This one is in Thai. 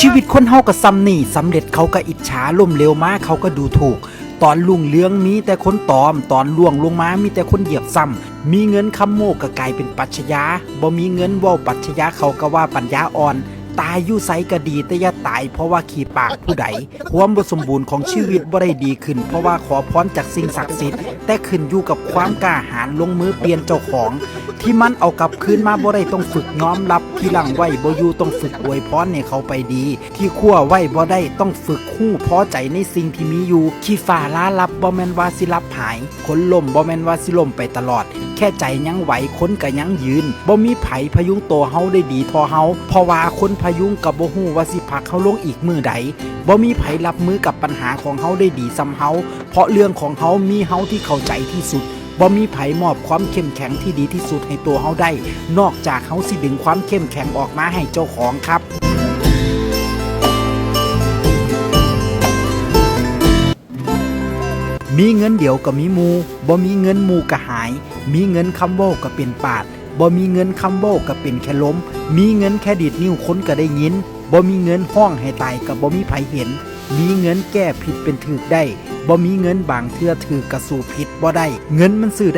ชีวิตคนเฮาก็ซ้ำนี่สำเร็จเขาก็อิจฉาล่มเหลวมาเขาก็ดูถูกตอนลุ่งเรืองมีแต่คนตอมตอนล่วงลงมามีแต่คนเหยียบซ้ำมีเงินคำโมกก็กลายเป็นปรัชญาบ่มีเงินเว้าปรัชญาเขาก็ว่าปัญญาอ่อนตายอยู่ไสก็ดีแต่อย่าตายเพราะว่าขี้ปากผู้ใดความบ่สมบูรณ์ของชีวิตบ่ได้ดีขึ้นเพราะว่าขอพรจากสิ่งศักดิ์สิทธิ์แต่ขึ้นอยู่กับความกล้าหาญลงมือเปลี่ยนเจ้าของที่มันเอากลับคืนมาบ่ได้ต้องฝึกน้อมรับที่หลังไว้บ่อยู่ต้องฝึกอวยพรให้เขาไปดีที่คั่วไว้บ่ได้ต้องฝึกฮู้พอใจในสิ่งที่มีอยู่ขี้ฟ้าล้าลับบ่แม่นว่าสิลับหายคนล่มบ่แม่นว่าสิล่มไปตลอดแค่ใจยังไหวคนก็ยังยืนบ่มีไผพยุงตัวเฮาได้ดีเท่าเฮาเพราะว่าคนพยุงก็บ่ฮู้ว่าสิผลักเฮาลงอีกมื้อใดบ่มีไผรับมือกับปัญหาของเฮาได้ดีส่ำเฮาเพราะเรื่องของเฮามีเฮาที่เข้าใจที่สุดบ่มีไผมอบความเข้มแข็งที่ดีที่สุดให้ตัวเฮาได้นอกจากเฮาสิดึงความเข้มแข็งออกมาให้เจ้าของครับมีเงินเดี๋ยวก็มีหมู่บ่มีเงินหมู่ก็หายมีเงินคำเว้าก็เป็นปาดบ่มีเงินคำเว้าก็เป็นแค่ลมมีเงินแค่ดีดนิ้วคนก็ได้ยินบ่มีเงินห้องให้ตายก็บ่มีไผเห็นมีเงินแก้ผิดเป็นถูกได้บ่มีเงินบางเทื่อถูกกระสู่ผิดบ่ได้เงินมันซื้อได้